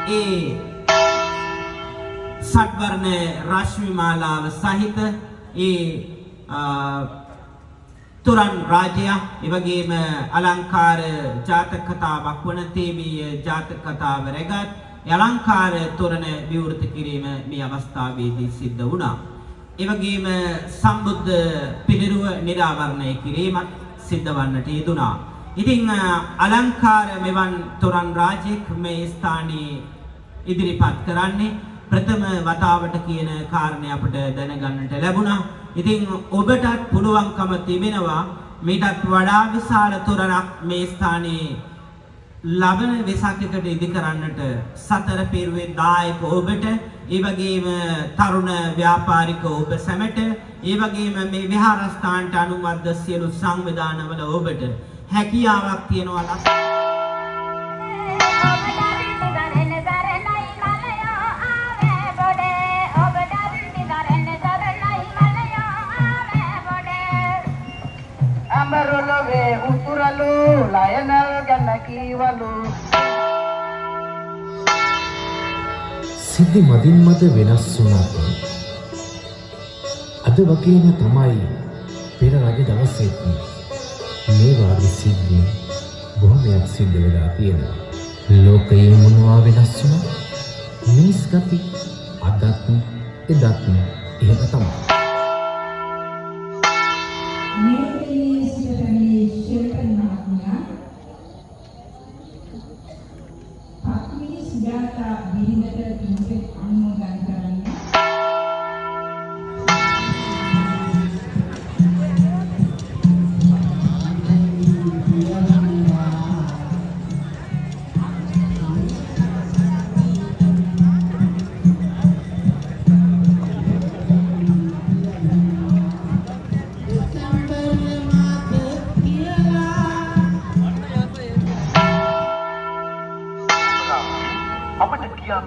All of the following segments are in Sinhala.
ඒ සත්වර්ණ රශ්මි මාලාව සහිත ඒ තුරන් රාජ්‍ය ඒ වගේම අලංකාර ජාතක කතාවක් වන තේමීය ජාතක කතාව රැගත් අලංකාර තොරණ විවෘත කිරීම මේ අවස්ථාවේදී සිද්ධ වුණා. ඒ වගේම සම්බුද්ධ පිළිරුව නිරාවරණය කිරීමත් සිද්ධ වන්නට යෙදුණා. ඉතින් අලංකාර මෙවන් තොරන් රාජ්‍යයක් මේ ස්ථානයේ ඉදිරිපත් කරන්නේ ප්‍රථම වතාවට කියන කාරණේ අපට දැනගන්නට ලැබුණා. ඉතින් ඔබටත් පුළුවන්කම තිබෙනවා මේටත් වඩා විශාල තොරණක් මේ ස්ථානයේ ලබන වෙසක්කට ඉදි කරන්නට සතර පෙරුවේ දායක ඔබට ඒ වගේම තරුණ ව්‍යාපාරික ඔබ සැමට ඒ වගේම මේ විහාරස්ථානට අනුමත සියලු සංවිධානවල ඔබට හැකියාවක් තියනවා. අමරලොවේ උතුරලු ලයනල් ගැන කීවලු සිද්ධි මදින් මත වෙනස් වුණාට අද වගේම තමයි පෙර රජ දවසේත් මේ වාගේ සිද්ධි බොහොමයක් සිද්ධ වෙලා තියෙනවා. ලෝකයේ මොනවා වෙනස් වුණා මිනිස් ගති අදත් එදත් එහෙම තමයි.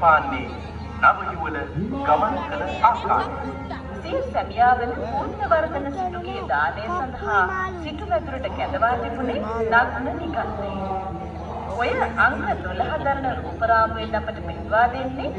පාන්නේ නව යුවල ගමන් කළ ආකාරය. සිය සැමියාවන පුණ්‍යවර්ධන සිටුගේ දානය සඳහා සිටු මැදුරට කැඳවා තිබුණේ නග්න නිකන්නේ. ඔය අංග 12 දරන රූපරාමුවෙන් අපට පෙන්වා දෙන්නේ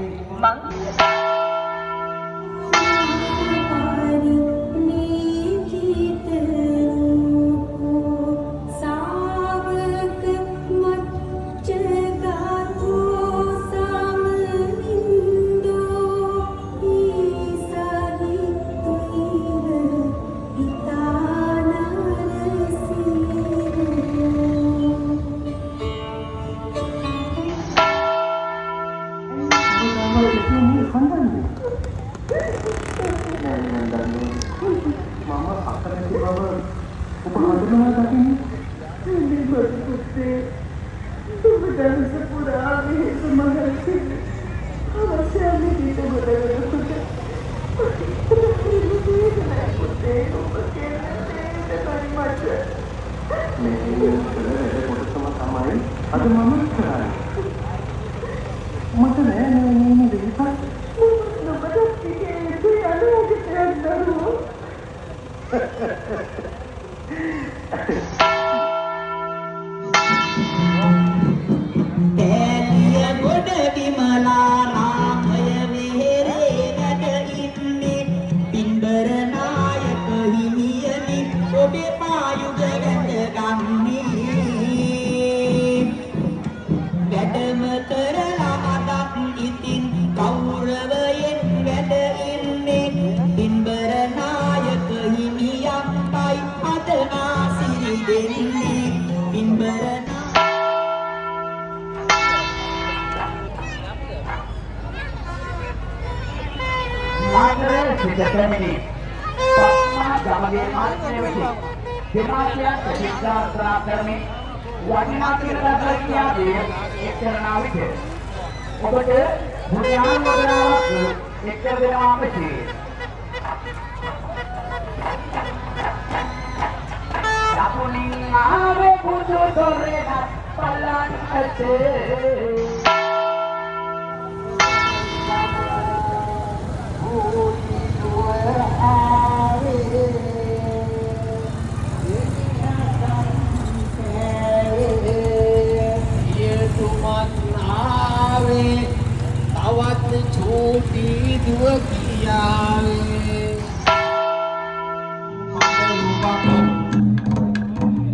දුව කියාවේ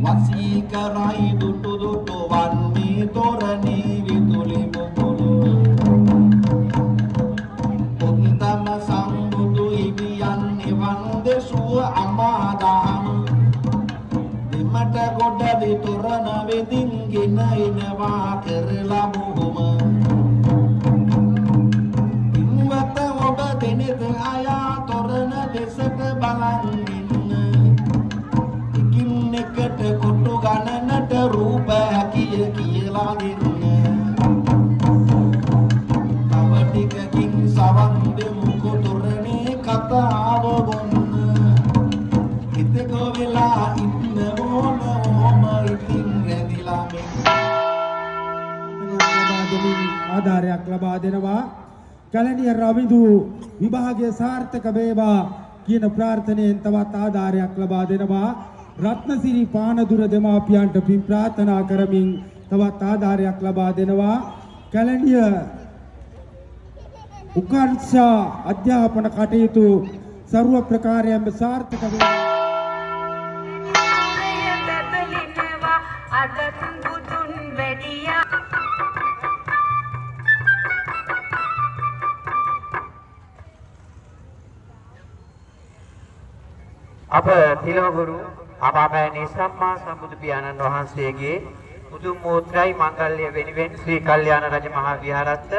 වසී කරයි දුටු දුටු වන්නේ තොරණී විදුලි මුගුරු පුන්තම සම්බුදු ඉවියන් එවන් දෙසුව අමාදහම් දෙමට ගොඩ විතොරණ වෙදින් ගෙන එනවා කරලා බොහොම ඉන්වත ඔබ දෙනෙත අයා තොරණ දෙසට බලන් ඉන්න එකින් එකට කොටු ගණනට රූප හැකිය කියලා දෙන්න තව ටිකකින් සවන් දෙමු කොතොරණේ කතාව බොන්න හිතක වෙලා ඉන්න ඕන ඕම ඉතින් රැඳිලා ආධාරයක් ලබා දෙනවා කැලණිය රවිඳු විභාගයේ සාර්ථක වේවා කියන ප්‍රාර්ථනාවෙන් තවත් ආධාරයක් ලබා දෙනවා රත්නසිරි පානදුර දෙමාපියන්ට පින් ප්‍රාර්ථනා කරමින් තවත් ආධාරයක් ලබා දෙනවා කැලණිය උකර්ෂා අධ්‍යාපන කටයුතු सर्व प्रकारेण सार्थक අප තිලවගුරු අපාපෑණී සම්මා සම්බුදු පියාණන් වහන්සේගේ උතුම් මෝත්‍රායි මංගල්‍ය වෙනුවෙන් ශ්‍රී කල්යාණ රජ මහා විහාරස්ත